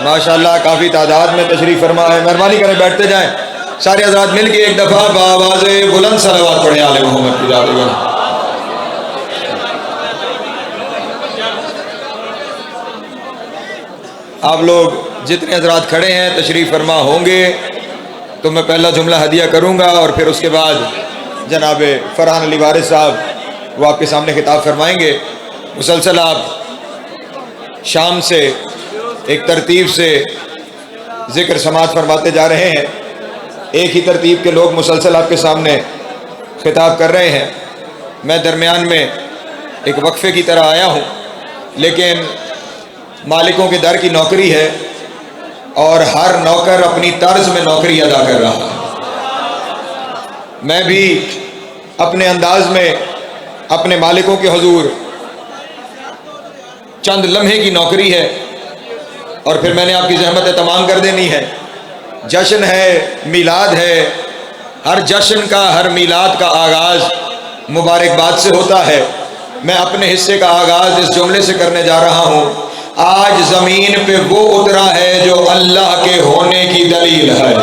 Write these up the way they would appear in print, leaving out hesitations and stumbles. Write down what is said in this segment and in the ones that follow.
ماشاءاللہ کافی تعداد میں تشریف فرما ہے. مہربانی کریں بیٹھتے جائیں. سارے حضرات مل کے ایک دفعہ بآواز بلند صلوات پڑھیں آل محمد کی ذات پر. آپ لوگ جتنے حضرات کھڑے ہیں تشریف فرما ہوں گے تو میں پہلا جملہ ہدیہ کروں گا اور پھر اس کے بعد جناب فرحان علی وارث صاحب وہ آپ کے سامنے خطاب فرمائیں گے. مسلسل آپ شام سے ایک ترتیب سے ذکر سماعت فرماتے جا رہے ہیں. ایک ہی ترتیب کے لوگ مسلسل آپ کے سامنے خطاب کر رہے ہیں. میں درمیان میں ایک وقفے کی طرح آیا ہوں، لیکن مالکوں کے در کی نوکری ہے اور ہر نوکر اپنی طرز میں نوکری ادا کر رہا ہے. میں بھی اپنے انداز میں اپنے مالکوں کے حضور چند لمحے کی نوکری ہے اور پھر میں نے آپ کی زحمت تمام کر دینی ہے. جشن ہے، میلاد ہے. ہر جشن کا، ہر میلاد کا آغاز مبارکباد سے ہوتا ہے. میں اپنے حصے کا آغاز اس جملے سے کرنے جا رہا ہوں: آج زمین پہ وہ اترا ہے جو اللہ کے ہونے کی دلیل ہے.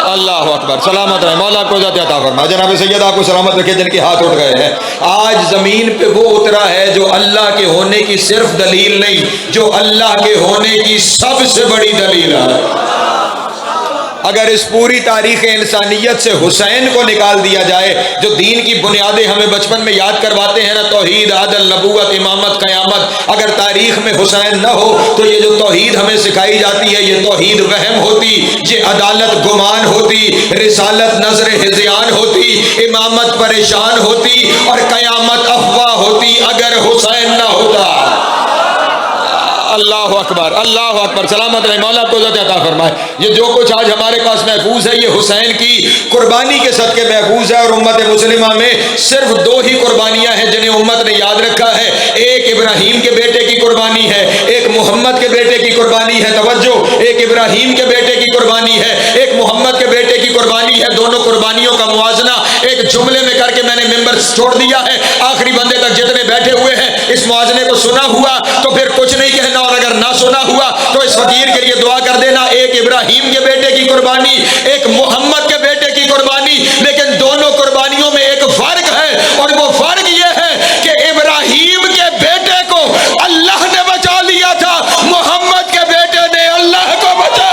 اللہ اکبر. سلامت رہے، مولا کو ذات عطا فرمائے. جناب سید آپ کو سلامت رکھے جن کے ہاتھ اٹھ گئے ہیں. آج زمین پہ وہ اترا ہے جو اللہ کے ہونے کی صرف دلیل نہیں، جو اللہ کے ہونے کی سب سے بڑی دلیل ہے. اگر اس پوری تاریخ انسانیت سے حسین کو نکال دیا جائے جو دین کی بنیادیں ہمیں بچپن میں یاد کرواتے ہیں نا، توحید، عدل، نبوت، امامت، قیامت، اگر تاریخ میں حسین نہ ہو تو یہ جو توحید ہمیں سکھائی جاتی ہے یہ توحید وہم ہوتی، یہ عدالت گمان ہوتی، رسالت نظر ہذیان ہوتی، امامت پریشان ہوتی اور قیامت افواہ ہوتی اگر حسین نہ ہوتا. اللہ اکبر، اللہ اکبر. سلامت رہے، مولا کو ذات عطا فرمائے. یہ جو کچھ آج ہمارے پاس محفوظ ہے یہ حسین کی قربانی کے صدقے محفوظ ہے. اور امت مسلمہ میں صرف دو ہی قربانیاں ہیں جنہیں امت نے یاد رکھا ہے. ایک ابراہیم کے بیٹے کی قربانی ہے، ایک محمد کے بیٹے کی قربانی ہے. توجہ، ایک ابراہیم کے بیٹے کی قربانی ہے، ایک محمد کے بیٹے کی قربانی ہے. دونوں قربانیوں کا موازنہ ایک جملے میں کر کے میں نے ممبر چھوڑ دیا ہے. آخری بندے تک جتنے بیٹھے ہوئے ہیں اس موازنے کو سنا ہوا تو پھر کچھ نہیں کہنا، اور اگر نہ سنا ہوا تو اس فقیر کے لیے دعا کر دینا. ایک ابراہیم کے بیٹے کی قربانی، ایک محمد کے بیٹے کی قربانی، لیکن دونوں قربانیوں میں ایک فرق ہے اور وہ فرق یہ ہے کہ ابراہیم کے بیٹے کو اللہ نے بچا لیا تھا، محمد کے بیٹے نے اللہ کو بچا.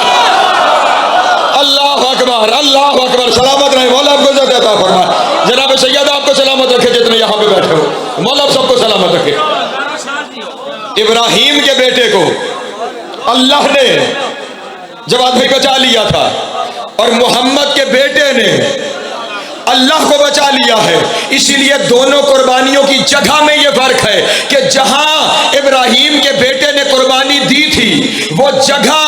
اللہ اکبر، اللہ اکبر. سلامت رہے، مولا آپ کو ذات عطا فرمائے. جناب سید آپ کو سلامت رکھے جتنے یہاں پہ بیٹھے ہو. مولا آپ سب کو سلامت رکھے. ابراہیم کے بیٹے کو اللہ نے جواب میں بچا لیا تھا اور محمد کے بیٹے نے اللہ کو بچا لیا ہے. اسی لیے دونوں قربانیوں کی جگہ میں یہ فرق ہے کہ جہاں ابراہیم کے بیٹے نے قربانی دی تھی وہ جگہ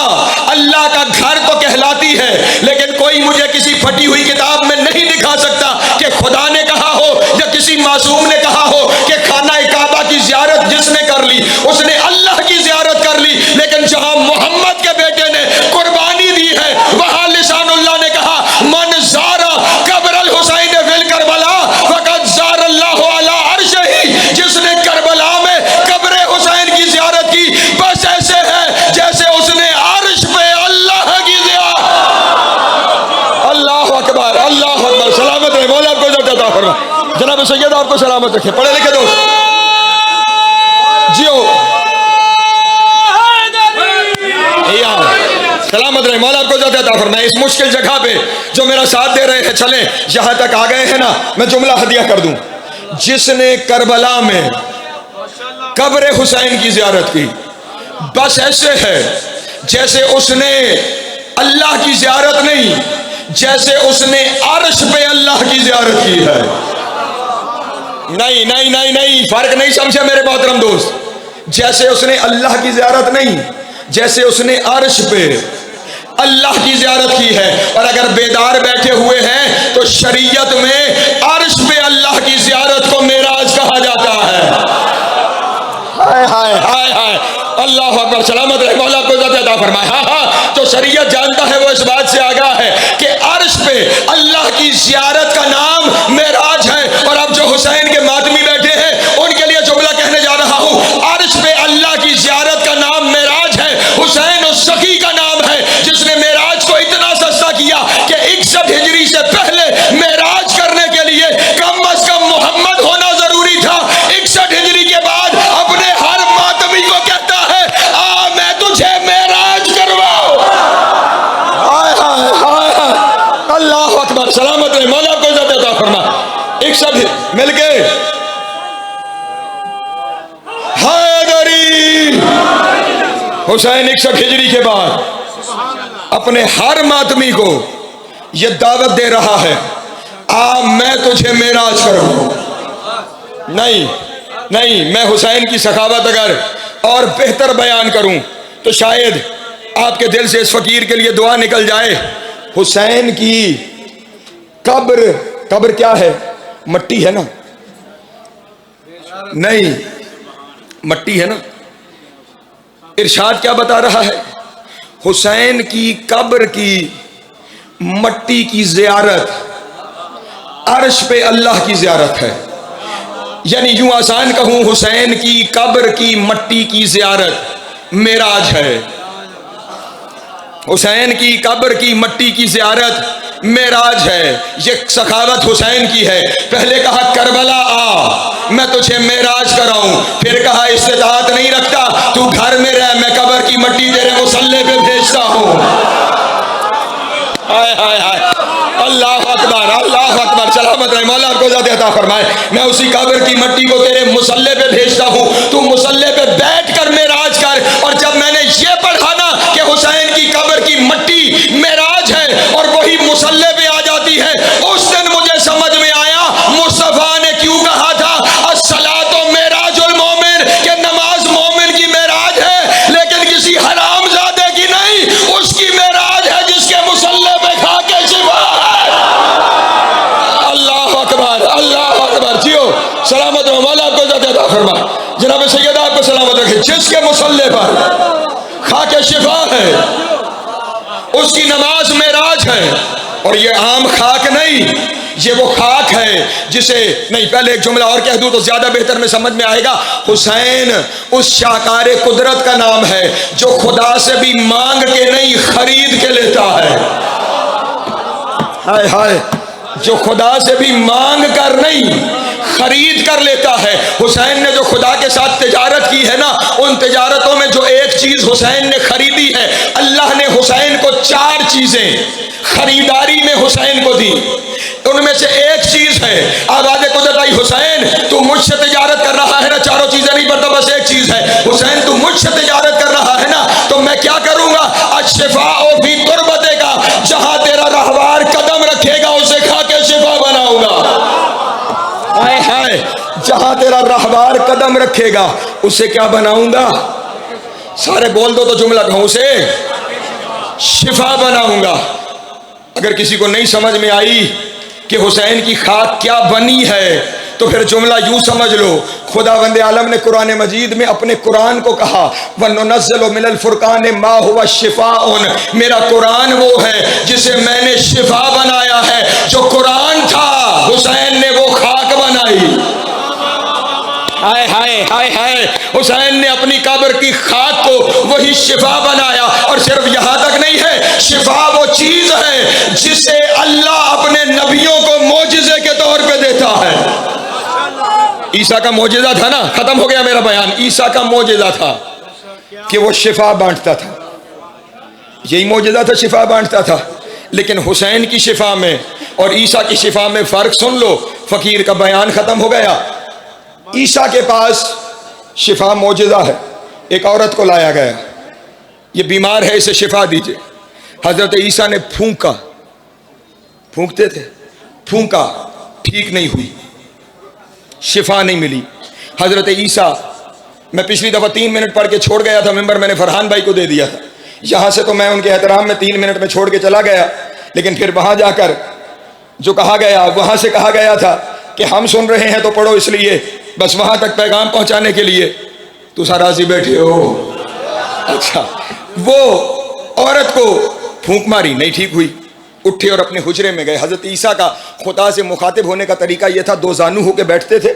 اللہ کا گھر تو کہلاتی ہے، لیکن کوئی مجھے کسی پھٹی ہوئی کتاب میں نہیں دکھا سکتا کہ خدا نے کہا ہو یا کسی معصوم نے کہا ہو کہ خانہ کعبہ کی زیارت جس نے کر لی اس نے اللہ کی زیارت کر لی. لیکن جہاں محمد کے بیٹے نے قربانی دی ہے وہاں لسان اللہ نے کہا من زارا قبر الحسین فی الکربلا فقد زار اللہ علی عرشہ. جس نے کربلا میں قبر حسین کی زیارت کی بس ایسے ہے جیسے اس نے عرش پہ اللہ کی زیارت. اللہ اکبر، اللہ اکبر. سلامت رہے، مولا آپ کو ذات عطا فرمائے. جناب سید آپ کو سلامت رکھے. پڑھے لکھے دوست جیو سلامت رہے، مولا آپ کو ذات عطا فرمائے. اس مشکل جگہ پہ جو میرا ساتھ دے رہے ہیں چلیں یہاں تک آ گئے ہیں نا، میں جملہ ہدیہ کر دوں. جس نے کربلا میں قبر حسین کی زیارت کی بس ایسے ہے جیسے اس نے اللہ کی زیارت نہیں، جیسے اس نے عرش پہ اللہ کی زیارت کی ہے. نہیں نہیں نہیں نہیں، فرق نہیں سمجھے میرے محترم دوست. جیسے اس نے اللہ کی زیارت نہیں، جیسے اس نے عرش پہ اللہ کی زیارت کی ہے. اور اگر بیدار بیٹھے ہوئے ہیں تو شریعت میں عرش پہ اللہ کی زیارت کو معراج کہا جاتا ہے. ہائے ہائے ہائے ہائے، اللہ اکبر. سلامت رہے، مولا کو ذات عطا فرمائے. ہاں ہاں، جو شریعت جانتا ہے وہ اس بات سے آگاہ ہے کہ عرش پہ اللہ کی زیارت کا نام معراج ہے. اور اب جو حسین کے ماتمی بیٹھے ہیں ان کے لیے جملہ کہنے جا رہا ہوں. عرش پہ مل گئے. حیدری حسین 61 ہجری کے بعد اپنے ہر ماتمی کو یہ دعوت دے رہا ہے، آ میں تجھے معراج کروں. نہیں نہیں، میں حسین کی سخاوت اگر اور بہتر بیان کروں تو شاید آپ کے دل سے اس فقیر کے لیے دعا نکل جائے. حسین کی قبر کیا ہے؟ مٹی ہے نا؟ نہیں، مٹی ہے نا. ارشاد کیا بتا رہا ہے؟ حسین کی قبر کی مٹی کی زیارت عرش پہ اللہ کی زیارت ہے. یعنی یوں آسان کہوں، حسین کی قبر کی مٹی کی زیارت معراج ہے. حسین کی قبر کی مٹی کی زیارت معراج ہے. یہ سخاوت حسین کی ہے. پہلے کہا کربلا آ میں تجھے معراج کراؤں، پھر کہا استطاعت نہیں رکھتا تو گھر میں رہ، میں قبر کی مٹی تیرے مصلے پہ بھیجتا ہوں. ہائے ہائے ہائے، اللہ اکبر اللہ اکبر. سلامت رہے، مولا آپ کو زیادہ عطا فرمائے. میں اسی قبر کی مٹی کو تیرے مصلے پہ بھیجتا ہوں، تو مصلے پہ بیٹھ کر معراج کر. اور جب میں نے یہ پڑھا نا کہ حسین کی قبر کی مٹی معراج ہے اور وہی مصلے پہ آ جاتی ہے، اس دن مجھے سمجھ میں آیا مصطفیٰ نے کیوں کہا تھا الصلاۃ معراج المومن، کہ نماز مومن کی معراج ہے لیکن کسی حرام زادے کی نہیں. اس کی معراج ہے جس کے مصلے پہ کھا کے شفا ہے. اللہ اکبر اللہ اکبر. جیو سلامت رہو، مولا آپ کو زیادہ عطا فرمائے. جناب سید آپ کو سلامت رکھے. جس کے مصلے پر کھا کے شفا ہے اس کی نماز معراج ہے. اور یہ عام خاک نہیں، یہ وہ خاک ہے جسے نہیں. پہلے ایک جملہ اور کہہ دوں تو زیادہ بہتر میں سمجھ میں آئے گا. حسین اس شاہکار قدرت کا نام ہے جو خدا سے بھی مانگ کے نہیں خرید کے لیتا ہے. ہائے ہائے، جو خدا سے بھی مانگ کر نہیں خرید کر لیتا ہے. حسین نے جو خدا کے ساتھ تجارت کی ہے نا، ان تجارتوں میں جو ایک چیز حسین نے خریدی ہے، اللہ نے حسین کو 4 چیزیں خریداری میں حسین کو دی. ان میں سے ایک چیز ہے، آواز قدرت آئی، حسین تو مجھ سے تجارت کر رہا ہے نا. 4 چیزیں نہیں پڑھتا، بس ایک چیز ہے. حسین تو مجھ سے تجارت کر رہا ہے نا، تو میں کیا کروں گا؟ الشفاء فی تربتے کا، جہاں تیرا رہوار قدم رکھے گا اسے کھا کے شفا بناؤں گا. ہائے ہائے، جہاں تیرا رہوار قدم رکھے گا اسے کیا بناؤں گا؟ سارے بول دو تو جملہ کہوں، اسے شفا بناؤں گا. اگر کسی کو نہیں سمجھ میں آئی کہ حسین کی خاک کیا بنی ہے تو پھر جملہ یوں سمجھ لو، خداوند عالم نے قرآن مجید میں اپنے قرآن کو کہا وَنُنَزِّلُ مِنَ الْفُرْقَانِ مَا هُوَ شِفَاءٌ. میرا قرآن وہ ہے جسے میں نے شفا بنایا ہے. جو قرآن تھا حسین نے وہ خاک بنائی. ہائے ہائے ہائے ہائے، حسین نے اپنی قبر کی خاک کو وہی شفا بنایا. اور صرف یہاں تک نہیں ہے، شفا وہ چیز ہے جسے اللہ اپنے نبیوں کو معجزے کے طور پہ دیتا ہے. عیسیٰ کا معجزہ تھا نا، ختم ہو گیا میرا بیان. عیسیٰ کا معجزہ تھا کہ وہ شفا بانٹتا تھا. یہی معجزہ تھا، شفا بانٹتا تھا. لیکن حسین کی شفا میں اور عیسیٰ کی شفا میں فرق سن لو. فقیر کا بیان ختم ہو گیا. عیسیٰ کے پاس شفا معجزہ ہے. ایک عورت کو لایا گیا، یہ بیمار ہے، اسے شفا دیجئے. حضرت عیسیٰ نے پھونکتے تھے، پھونکا، ٹھیک نہیں ہوئی، شفا نہیں ملی. حضرت عیسیٰ، میں پچھلی دفعہ 3 منٹ پڑھ کے چھوڑ گیا تھا، ممبر میں نے فرحان بھائی کو دے دیا تھا. یہاں سے تو میں ان کے احترام میں 3 منٹ میں چھوڑ کے چلا گیا، لیکن پھر وہاں جا کر جو کہا گیا، وہاں سے کہا گیا تھا کہ ہم سن رہے ہیں تو پڑھو، اس لیے بس وہاں تک پیغام پہنچانے کے لیے. تو سا راضی بیٹھے ہو؟ اچھا. وہ عورت کو پھونک ماری، نہیں ٹھیک ہوئی، اٹھے اور اپنے حجرے میں گئے. حضرت عیسیٰ کا خدا سے مخاطب ہونے کا طریقہ یہ تھا، 2 زانو ہو کے بیٹھتے تھے،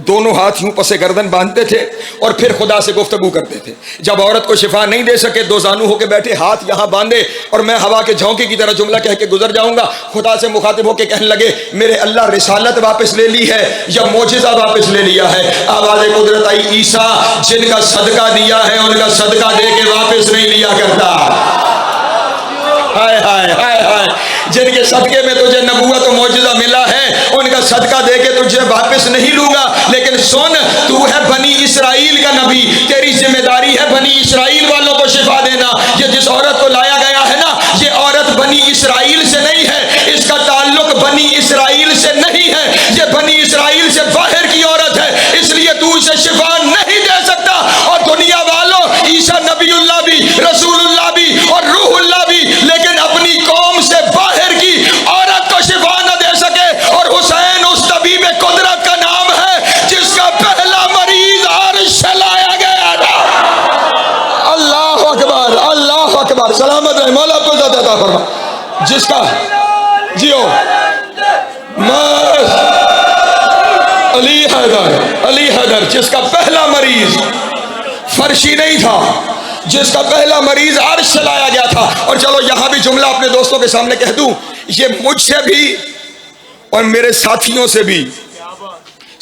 دونوں ہاتھ یوں پس گردن باندھتے تھے اور پھر خدا سے گفتگو کرتے تھے. جب عورت کو شفا نہیں دے سکے، 2 زانو ہو کے بیٹھے، ہاتھ یہاں باندھے، اور میں ہوا کے جھونکے کی طرح جملہ کہہ کے گزر جاؤں گا. خدا سے مخاطب ہو کے کہنے لگے، میرے اللہ رسالت واپس لے لی ہے یا معجزہ واپس لے لیا ہے؟ آواز قدرت آئی، عیسیٰ جن کا صدقہ دیا ہے ان کا صدقہ دے کے واپس نہیں لیا کرتا. ہائے ہائے ہائے ہائے، جن کے صدقے میں تجھے نبوت و معجزہ ملا ہے ان کا صدقہ دے کے تجھے واپس نہیں لوں گا، لیکن سن، تو ہے بنی اسرائیل کا نبی، تیری ذمہ داری ہے بنی اسرائیل والوں کو شفا دینا۔ یہ جس عورت کو لایا گیا ہے نا، یہ عورت بنی اسرائیل سے نہیں ہے، اس کا تعلق بنی اسرائیل سے نہیں ہے، یہ بنی اسرائیل سے باہر کی عورت ہے، اس لیے تو اسے شفا نہیں دے سکتا۔ اور دنیا والوں، عیسیٰ نبی اللہ بھی، رسول اللہ بھی اور روح اللہ بھی، لیکن اپنی قوم سے باہر کی عورت کو شفا نہ دے سکے۔ اور حسین اس طبیب قدرت کا نام ہے جس کا پہلا مریض عرش سے لایا گیا تھا۔ اللہ اکبر، اللہ اکبر، سلامت رہے، مولا آپ کو زیادہ عطا فرما۔ جس کا جیو علی حیدر، علی حیدر، جس کا پہلا مریض فرشی نہیں تھا، جس کا پہلا مریض عرش سے لایا گیا تھا۔ اور چلو یہاں بھی جملہ اپنے دوستوں کے سامنے کہہ دوں، یہ مجھ سے بھی اور میرے ساتھیوں سے بھی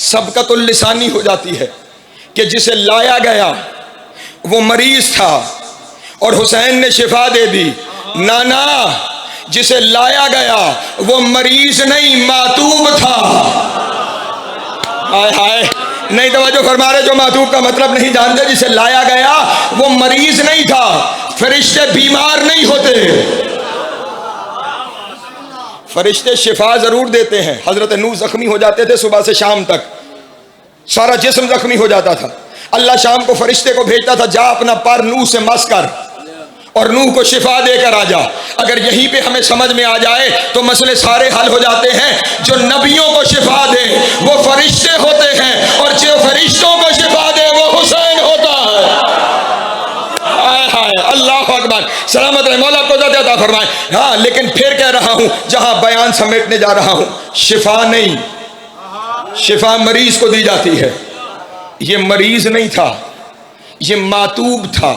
سبقت اللسانی ہو جاتی ہے کہ جسے لایا گیا وہ مریض تھا اور حسین نے شفا دے دی۔ نانا، جسے لایا گیا وہ مریض نہیں، معتوب تھا۔ ہائے ہائے، نہیں توجہ فرما رہے جو معتوب کا مطلب نہیں جانتے۔ جسے لایا گیا وہ مریض نہیں تھا، فرشتے بیمار نہیں ہوتے، فرشتے شفا ضرور دیتے ہیں۔ حضرت نوح زخمی ہو جاتے تھے صبح سے شام تک، سارا جسم زخمی ہو جاتا تھا، اللہ شام کو فرشتے کو بھیجتا تھا، جا اپنا پر نوح سے مس کر اور نوح کو شفا دے کر آ جا۔ اگر یہیں پہ ہمیں سمجھ میں آ جائے تو مسئلے سارے حل ہو جاتے ہیں۔ جو نبیوں کو شفا دے وہ فرشتے ہوتے ہیں، اور جو فرشتوں کو شفا دے وہ حسین ہوتا ہے۔ ہائے ہائے، اللہ اکبر، سلامت رہے، مولا کو زیادہ عطا فرمائے۔ ہاں، لیکن پھر کہہ رہا ہوں، جہاں بیان سمیٹنے جا رہا ہوں، شفا نہیں، شفا مریض کو دی جاتی ہے۔ یہ مریض نہیں تھا، یہ معتوب تھا،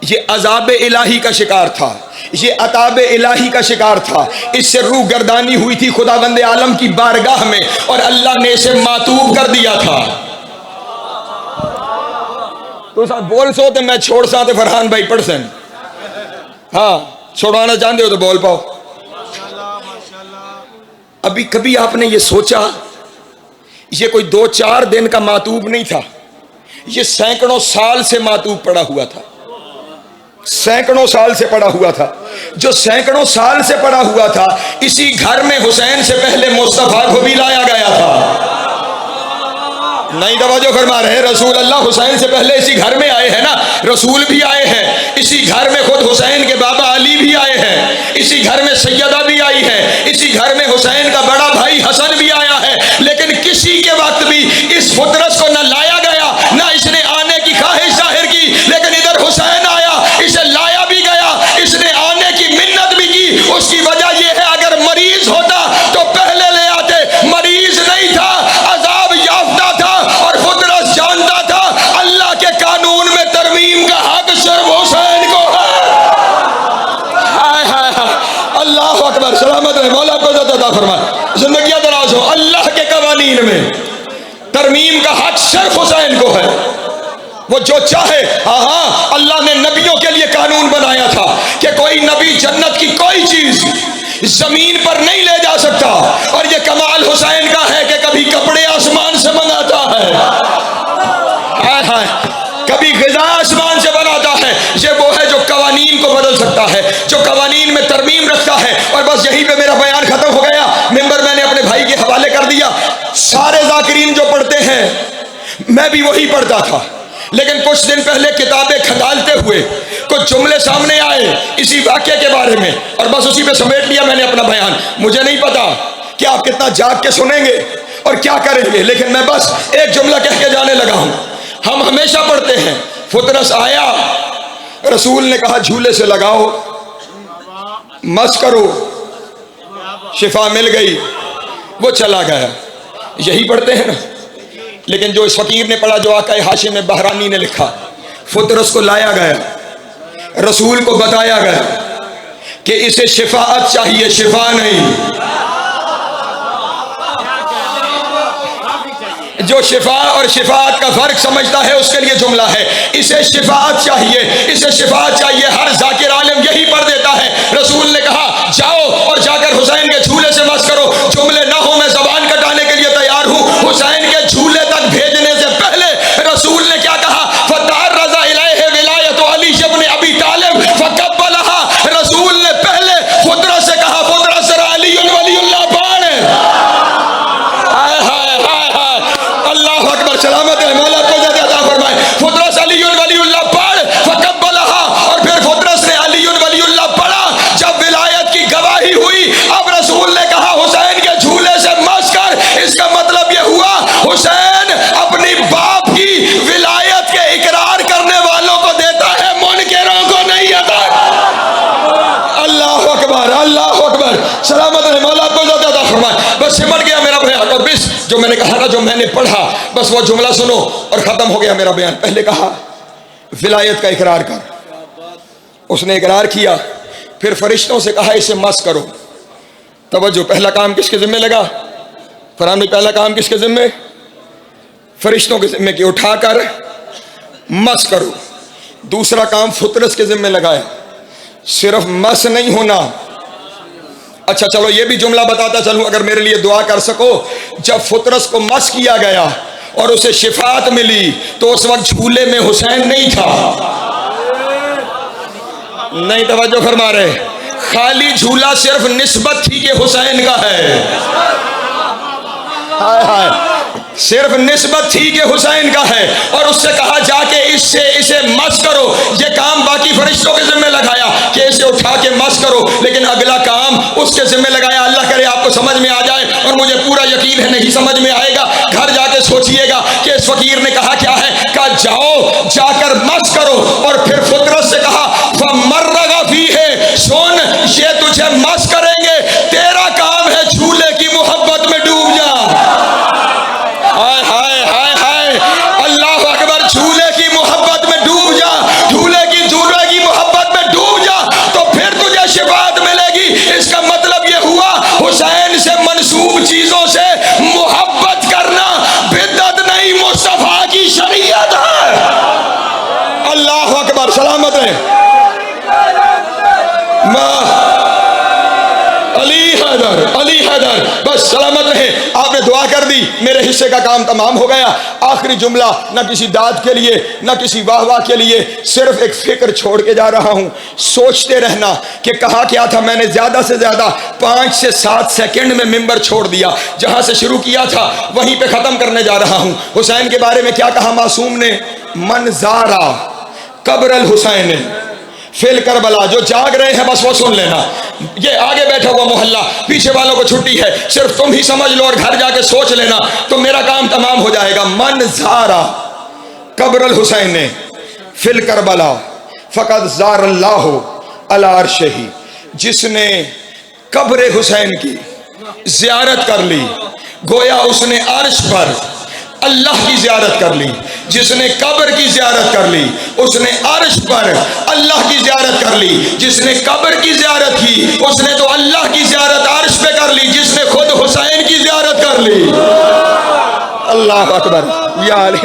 یہ عذاب الہی کا شکار تھا، یہ عطاب الہی کا شکار تھا۔ اس سے روح گردانی ہوئی تھی خداوند عالم کی بارگاہ میں، اور اللہ نے اسے معتوب کر دیا تھا۔ تو ساتھ بول سو تو میں چھوڑ سا تے فرحان بھائی پڑھ سن، ہاں چھوڑانا چاہتے ہو تو بول پاؤ۔ ابھی کبھی آپ نے یہ سوچا، یہ کوئی 2-4 دن کا معتوب نہیں تھا، یہ سینکڑوں سال سے معتوب پڑا ہوا تھا، سینکڑوں سال سے پڑا ہوا تھا۔ جو سینکڑوں سال سے پڑا ہوا تھا، اسی گھر میں حسین سے پہلے مصطفیٰ کو بھی لایا گیا تھا۔ نہیں توجہ فرما رہے، رسول اللہ حسین سے پہلے اسی گھر میں آئے ہیں نا، رسول بھی آئے ہیں، اسی گھر میں خود حسین کے بابا علی بھی آئے ہیں، اسی گھر میں سیدہ بھی آئی ہے، اسی گھر میں حسین کا بڑا بھائی حسن بھی آیا ہے، لیکن کسی کے وقت بھی اس فطرت کو نہ لایا گیا، نہ اس نے آنے کی خواہش ظاہر کی، لیکن ادھر حسین آیا، اسے لایا بھی گیا، اس نے آنے کی منت بھی کی۔ اس کی وجہ یہ ہے، اگر مریض ہوتا تو پہلے لے آتے، مریض نہیں تھا، عذاب یافتہ تھا، اور فطرت جانتا تھا اللہ کے قانون میں ترمیم کا حق صرف حسین کو ہے۔ ہائے ہائے ہائے، اللہ اکبر، سلامت رہے، مولا کو عزت عطا فرمائے، زندگیاں دراز ہو۔ اللہ کے قوانین میں ترمیم کا حق صرف حسین کو ہے، وہ جو چاہے۔ ہاں، اللہ نے نبیوں کے لیے قانون بنایا تھا کہ کوئی نبی جنت کی کوئی چیز زمین پر نہیں لے جا سکتا، اور یہ کمال حسین کا ہے کہ کبھی کپڑے آسمان سے منگاتا ہے، ہائے ہائے، کبھی غذا آسمان سے بناتا ہے۔ یہ وہ ہے جو قوانین کو بدل سکتا ہے، جو قوانین میں ترمیم رکھتا ہے۔ اور بس یہیں پہ میرا بیان ختم ہو گیا، ممبر میں نے اپنے بھائی کے حوالے کر دیا۔ سارے ذاکرین جو پڑھتے ہیں، میں بھی وہی پڑھتا تھا، لیکن کچھ دن پہلے کتابیں کھنگالتے ہوئے کچھ جملے سامنے آئے اسی واقعے کے بارے میں، اور بس اسی پہ سمیٹ لیا میں نے اپنا بیان۔ مجھے نہیں پتا کہ آپ کتنا جاگ کے سنیں گے اور کیا کریں گے، لیکن میں بس ایک جملہ کہہ کے جانے لگا ہوں۔ ہم ہمیشہ پڑھتے ہیں، فطرس آیا، رسول نے کہا جھولے سے لگاؤ، مس کرو، شفا مل گئی، وہ چلا گیا۔ یہی پڑھتے ہیں نا، لیکن جو اس فقیر نے پڑھا، جو آقا ہاشم بہرانی نے لکھا، فطرس کو لایا گیا، رسول کو بتایا گیا کہ اسے شفاعت چاہیے، شفا نہیں۔ جو شفا اور شفاعت کا فرق سمجھتا ہے اس کے لیے جملہ ہے، اسے شفاعت چاہیے، اسے شفاعت چاہیے۔ ہر ذاکر عالم یہی پڑھ دیتا ہے۔ رسول نے کہا جاؤ اور جا سلامت رہے، مولا آپ کو زیادہ عطا فرمائے. بس سمٹ گیا میرا بیان. اور بس جو میں نے کہا نا، جو میں نے پڑھا، بس وہ جملہ سنو اور ختم ہو گیا میرا بیان. پہلے کہا ولایت کا اقرار کر، اس نے اقرار کیا. پھر فرشتوں سے کہا اسے مس کرو. توجہ، پہلا کام کس کے ذمہ لگا؟ فرحان بھائی، پہلا کام کس کے ذمہ؟ فرشتوں کے ذمہ کہ اٹھا کر مس کرو. دوسرا کام فطرس کے ذمہ لگایا، صرف مس نہیں ہونا. اچھا چلو یہ بھی جملہ بتاتا چلوں، اگر میرے لیے دعا کر سکو. جب فطرس کو مس کیا گیا اور اسے شفاعت ملی تو اس وقت جھولے میں حسین نہیں تھا. نہیں توجہ فرما رہے. خالی جھولا صرف نسبت تھی کہ حسین کا ہے. ہائے ہائے، صرف نسبت تھی کہ حسین کا ہے. اور اس سے کہا جا کے اسے مس کرو. یہ کام باقی فرشتوں کے ذمہ لگایا کہ اسے اٹھا کے مس کرو، لیکن اگلا کام اس کے ذمہ لگایا. اللہ کرے آپ کو سمجھ میں آ جائے، اور مجھے پورا یقین ہے نہیں سمجھ میں آئے گا. گھر جا کے سوچئے گا کہ اس فقیر نے کہا کیا ہے. کہا جاؤ جا کر مس کرو. اور پھر فطرت سے کہا فَمَرَّغَ فِيهِ، سن یہ تجھے مس کریں گے، تیرا کام ہے جھولے کی محبت میں ڈوب جا. ہائے ہائے ہائے ہائے، اللہ اکبر. جھولے کی محبت میں ڈوب جا، جھولے کی محبت میں ڈوب جا تو پھر تجھے شفاعت ملے گی. اس کا مطلب یہ ہوا حسین سے منسوب چیزوں سے محبت کرنا بدعت نہیں، مصطفیٰ کی شریعت ہے. اللہ اکبر. سلامت رہے. علی حیدر. بس سلامت رہے. آپ نے دعا کر دی، میرے حصے کا کام تمام ہو گیا. آخری جملہ، نہ کسی داد کے لیے نہ کسی واہ واہ کے لیے، صرف ایک فکر چھوڑ کے جا رہا ہوں. سوچتے رہنا کہ کہا کیا تھا. میں نے زیادہ سے زیادہ 5 سے 7 سیکنڈ میں ممبر چھوڑ دیا. جہاں سے شروع کیا تھا وہیں پہ ختم کرنے جا رہا ہوں. حسین کے بارے میں کیا کہا معصوم نے؟ من زارا قبر الحسین فی الکربلا. جو جاگ رہے ہیں بس وہ سن لینا. یہ آگے بیٹھا ہوا محلہ، پیچھے والوں کو چھٹی ہے، صرف تم ہی سمجھ لو اور گھر جا کے سوچ لینا تو میرا کام تمام ہو جائے گا. من زارا قبر الحسین فی الکربلا فقد زار اللہ علی عرشہ. جس نے قبر حسین کی زیارت کر لی گویا اس نے عرش پر اللہ کی زیارت کر لی. جس نے قبر کی زیارت کر لی اس نے عرش پر اللہ کی زیارت کر لی. جس نے قبر کی زیارت کی اس نے تو اللہ کی زیارت عرش پہ کر لی. جس نے خود حسین کی زیارت کر لی. اللہ اکبر. یا علی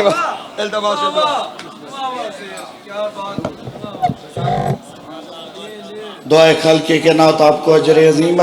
دعائے خلقی کے نات آپ کو اجر عظیم